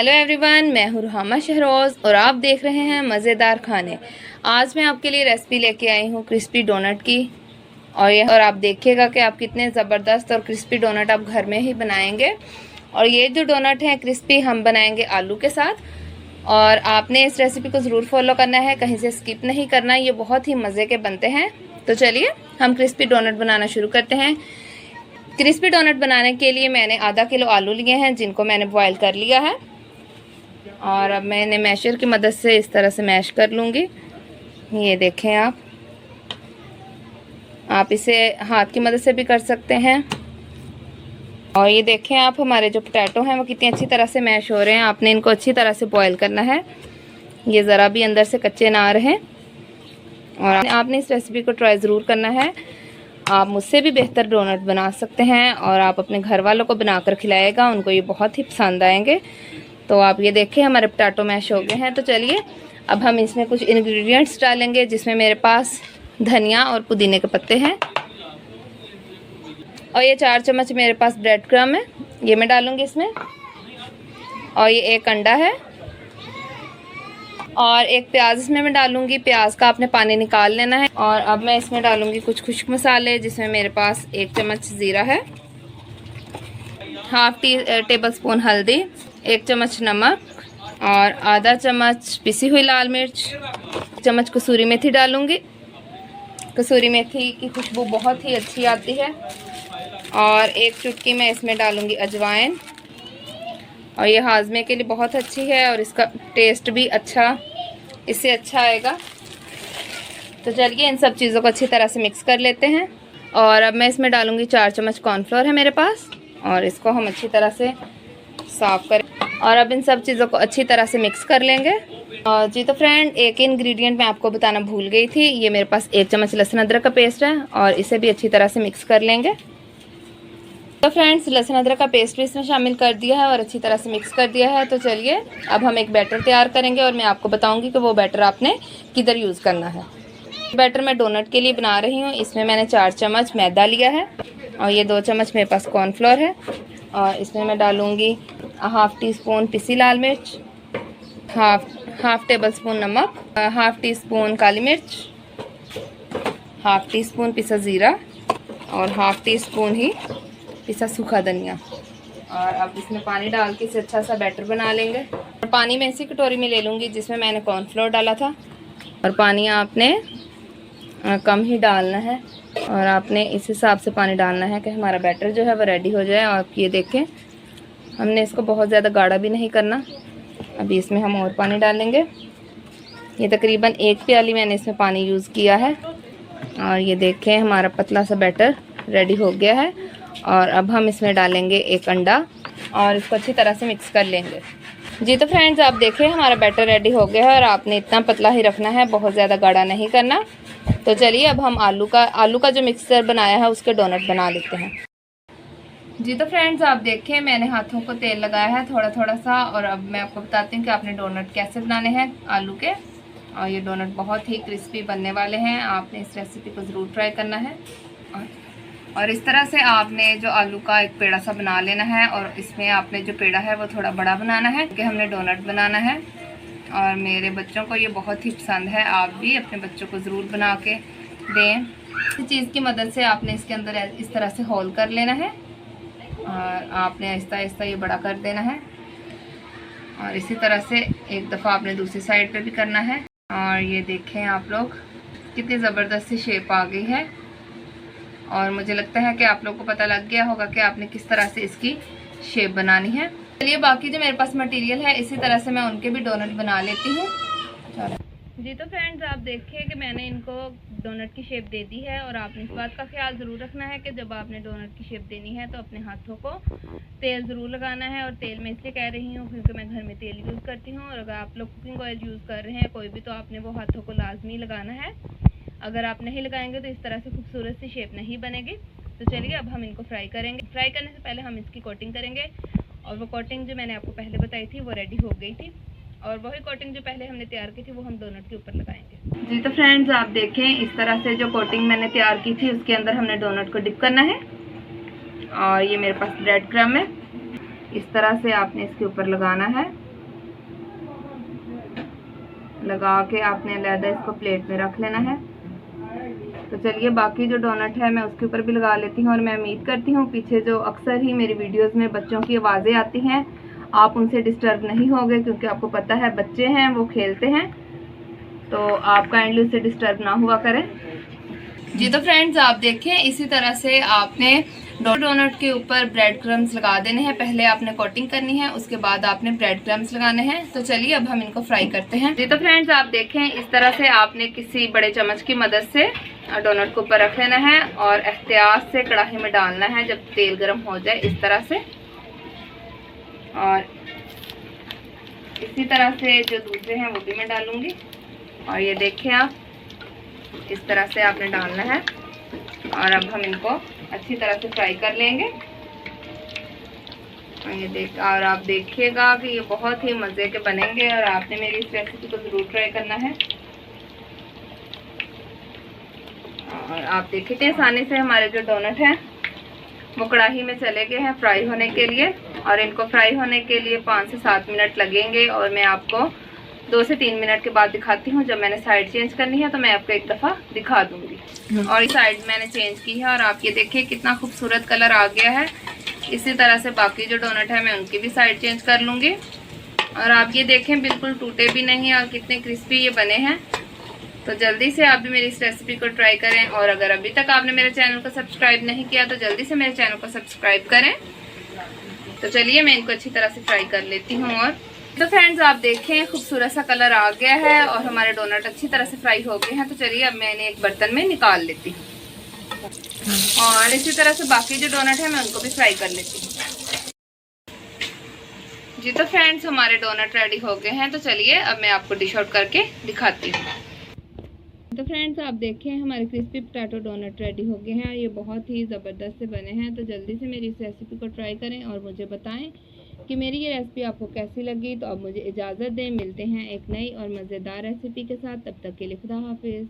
Hello everyone, मैं हूँ Ruhamah Shahroz और आप देख रहे हैं मज़ेदार खाने। आज मैं आपके लिए रेसिपी लेके आई हूँ क्रिस्पी डोनट की। और आप देखिएगा कि आप कितने ज़बरदस्त और क्रिस्पी डोनट आप घर में ही बनाएंगे। और ये जो डोनट हैं क्रिस्पी हम बनाएंगे आलू के साथ। और आपने इस रेसिपी को ज़रूर फॉलो करना है, कहीं से स्किप नहीं करना, ये बहुत ही मज़े के बनते हैं। तो चलिए हम क्रिस्पी डोनट बनाना शुरू करते हैं। क्रिस्पी डोनट बनाने के लिए मैंने आधा किलो आलू लिए हैं, जिनको मैंने बॉयल कर लिया है। और अब मैं इन्हें मैशर की मदद से इस तरह से मैश कर लूँगी। ये देखें आप इसे हाथ की मदद से भी कर सकते हैं। और ये देखें आप, हमारे जो पोटैटो हैं वो कितनी अच्छी तरह से मैश हो रहे हैं। आपने इनको अच्छी तरह से बॉयल करना है, ये ज़रा भी अंदर से कच्चे ना रहें। और आपने इस रेसिपी को ट्राई ज़रूर करना है। आप मुझसे भी बेहतर डोनट बना सकते हैं और आप अपने घर वालों को बनाकर खिलाएगा, उनको ये बहुत ही पसंद आएंगे। तो आप ये देखें हमारे पोटैटो मैश हो गए हैं। तो चलिए अब हम इसमें कुछ इंग्रेडिएंट्स डालेंगे, जिसमें मेरे पास धनिया और पुदीने के पत्ते हैं। और ये 4 चम्मच मेरे पास ब्रेड क्रम्ब है, ये मैं डालूँगी इसमें। और ये 1 अंडा है और 1 प्याज इसमें मैं डालूँगी। प्याज का आपने पानी निकाल लेना है। और अब मैं इसमें डालूँगी कुछ खुश्क मसाले, जिसमें मेरे पास 1 चम्मच ज़ीरा है, हाफ टेबल स्पून हल्दी, 1 चम्मच नमक और आधा चम्मच पिसी हुई लाल मिर्च, 1 चम्मच कसूरी मेथी डालूँगी। कसूरी मेथी की खुशबू बहुत ही अच्छी आती है। और 1 चुटकी मैं इसमें डालूँगी अजवाइन, और ये हाजमे के लिए बहुत अच्छी है और इसका टेस्ट भी इससे अच्छा आएगा। तो चलिए इन सब चीज़ों को अच्छी तरह से मिक्स कर लेते हैं। और अब मैं इसमें डालूँगी 4 चम्मच कॉर्नफ्लोर है मेरे पास, और इसको हम अच्छी तरह से साफ़ करें। और अब इन सब चीज़ों को अच्छी तरह से मिक्स कर लेंगे। और जी तो फ्रेंड, एक इंग्रेडिएंट मैं आपको बताना भूल गई थी। ये मेरे पास 1 चम्मच लहसुन अदरक का पेस्ट है, और इसे भी अच्छी तरह से मिक्स कर लेंगे। तो फ्रेंड्स, लहसुन अदरक का पेस्ट भी इसमें शामिल कर दिया है और अच्छी तरह से मिक्स कर दिया है। तो चलिए अब हम एक बैटर तैयार करेंगे, और मैं आपको बताऊँगी कि वो बैटर आपने किधर यूज़ करना है। बैटर मैं डोनट के लिए बना रही हूँ। इसमें मैंने 4 चम्मच मैदा लिया है, और ये 2 चम्मच मेरे पास कॉर्नफ्लोर है। और इसमें मैं डालूँगी हाफ़ टी स्पून पिसी लाल मिर्च, हाफ टेबल स्पून नमक, हाफ़ टी स्पून काली मिर्च, हाफ़ टी स्पून पिसा ज़ीरा, और हाफ़ टी स्पून ही पिसा सूखा धनिया। और अब इसमें पानी डाल के इसे अच्छा सा बैटर बना लेंगे। और पानी मैं इसी कटोरी में ले लूँगी जिसमें मैंने कॉर्नफ्लोर डाला था। और पानी आपने कम ही डालना है, और आपने इस हिसाब से पानी डालना है कि हमारा बैटर जो है वो रेडी हो जाए। और ये देखें, हमने इसको बहुत ज़्यादा गाढ़ा भी नहीं करना। अभी इसमें हम और पानी डालेंगे। ये तकरीबन 1 प्याली मैंने इसमें पानी यूज़ किया है। और ये देखें हमारा पतला सा बैटर रेडी हो गया है। और अब हम इसमें डालेंगे 1 अंडा, और इसको अच्छी तरह से मिक्स कर लेंगे। जी तो फ्रेंड्स, आप देखें हमारा बैटर रेडी हो गया है, और आपने इतना पतला ही रखना है, बहुत ज़्यादा गाढ़ा नहीं करना। तो चलिए अब हम आलू का जो मिक्सचर बनाया है उसके डोनट बना लेते हैं। जी तो फ्रेंड्स, आप देखें मैंने हाथों को तेल लगाया है थोड़ा थोड़ा सा। और अब मैं आपको बताती हूँ कि आपने डोनट कैसे बनाने हैं आलू के। और ये डोनट बहुत ही क्रिस्पी बनने वाले हैं। आपने इस रेसिपी को ज़रूर ट्राई करना है। और इस तरह से आपने जो आलू का एक पेड़ा सा बना लेना है, और इसमें आपने जो पेड़ा है वो थोड़ा बड़ा बनाना है, क्योंकि हमने डोनट बनाना है। और मेरे बच्चों को ये बहुत ही पसंद है। आप भी अपने बच्चों को ज़रूर बना के दें। इस चीज़ की मदद से आपने इसके अंदर इस तरह से होल कर लेना है, और आपने आहिस्ता आहिस्ता ये बड़ा कर देना है। और इसी तरह से एक दफ़ा आपने दूसरी साइड पे भी करना है। और ये देखें आप लोग, कितनी ज़बरदस्त सी शेप आ गई है। और मुझे लगता है कि आप लोग को पता लग गया होगा कि आपने किस तरह से इसकी शेप बनानी है। चलिए बाकी जो मेरे पास मटेरियल है, इसी तरह से मैं उनके भी डोनट बना लेती हूँ। जी तो फ्रेंड्स, आप देखिए कि मैंने इनको डोनट की शेप दे दी है। और आपने इस बात का ख्याल ज़रूर रखना है कि जब आपने डोनट की शेप देनी है तो अपने हाथों को तेल ज़रूर लगाना है। और तेल मैं इसलिए कह रही हूँ क्योंकि मैं घर में तेल यूज़ करती हूँ। और अगर आप लोग कुकिंग ऑयल यूज़ कर रहे हैं कोई भी, तो आपने वो हाथों को लाजमी लगाना है। अगर आप नहीं लगाएंगे तो इस तरह से खूबसूरत सी शेप नहीं बनेगी। तो चलिए अब हम इनको फ्राई करेंगे। फ्राई करने से पहले हम इसकी कोटिंग करेंगे। और वो कोटिंग जो मैंने आपको पहले बताई थी वो रेडी हो गई थी, और वही कोटिंग जो पहले हमने तैयार की थी वो हम डोनट के ऊपर लगाएंगे। जी तो फ्रेंड्स, आप देखें इस तरह से जो कोटिंग मैंने तैयार की थी उसके अंदर हमने डोनट को डिप करना है। और ये मेरे पास ब्रेड क्रम्ब है, इस तरह से आपने इसके ऊपर लगाना है। लगा के आपने अलहदा इसको प्लेट में रख लेना है। तो चलिए बाकी जो डोनट है मैं उसके ऊपर भी लगा लेती हूँ। और मैं उम्मीद करती हूँ पीछे जो अक्सर ही मेरी वीडियोस में बच्चों की आवाज़ें आती हैं आप उनसे डिस्टर्ब नहीं होगे, क्योंकि आपको पता है बच्चे हैं वो खेलते हैं, तो आप काइंडली उससे डिस्टर्ब ना हुआ करें जी। तो फ्रेंड्स आप देखें इसी तरह से आपने डोनट के ऊपर ब्रेड क्रम्स लगा देने हैं। पहले आपने कोटिंग करनी है, उसके बाद आपने ब्रेड क्रम्स लगाने हैं। तो चलिए अब हम इनको फ्राई करते हैं जी। तो फ्रेंड्स आप देखें इस तरह से आपने किसी बड़े चम्मच की मदद से डोनट को ऊपर रख लेना है और एहतियात से कढ़ाई में डालना है जब तेल गर्म हो जाए इस तरह से। और इसी तरह से जो दूसरे हैं वो भी मैं डालूंगी। और ये देखें आप इस तरह से आपने डालना है। और अब हम इनको अच्छी तरह से फ्राई कर लेंगे। और आप देखिएगा कि ये बहुत ही मज़े के बनेंगे और आपने मेरी इस रेसिपी को ज़रूर ट्राई करना है। और आप देखिए कि आसानी से हमारे जो डोनट हैं वो कढ़ाई में चले गए हैं फ्राई होने के लिए। और इनको फ्राई होने के लिए 5 से 7 मिनट लगेंगे। और मैं आपको 2 से 3 मिनट के बाद दिखाती हूँ। जब मैंने साइड चेंज करनी है तो मैं आपको एक दफ़ा दिखा दूँगी। और इस साइड मैंने चेंज की है और आप ये देखिए कितना खूबसूरत कलर आ गया है। इसी तरह से बाकी जो डोनट है मैं उनकी भी साइड चेंज कर लूँगी। और आप ये देखें बिल्कुल टूटे भी नहीं और कितने क्रिस्पी ये बने हैं। तो जल्दी से आप भी मेरी इस रेसिपी को ट्राई करें। और अगर अभी तक आपने मेरे चैनल को सब्सक्राइब नहीं किया तो जल्दी से मेरे चैनल को सब्सक्राइब करें। तो चलिए मैं इनको अच्छी तरह से फ्राई कर लेती हूँ। और तो फ्रेंड्स आप देखें खूबसूरत सा कलर आ गया है और हमारे डोनट अच्छी तरह से फ्राई हो गए हैं। तो चलिए अब मैं इन्हें एक बर्तन में निकाल लेती हूँ। और इसी तरह से बाकी जो डोनट है मैं उनको भी फ्राई कर लेती हूँ जी। तो फ्रेंड्स हमारे डोनट रेडी हो गए हैं। तो चलिए अब मैं आपको डिश आउट करके दिखाती हूँ। तो फ्रेंड्स आप देखें हमारे क्रिस्पी पोटैटो डोनट रेडी हो गए हैं। ये बहुत ही ज़बरदस्त से बने हैं। तो जल्दी से मेरी इस रेसिपी को ट्राई करें और मुझे बताएं कि मेरी ये रेसिपी आपको कैसी लगी। तो अब मुझे इजाज़त दें, मिलते हैं एक नई और मज़ेदार रेसिपी के साथ। तब तक के लिए खुदा हाफिज़।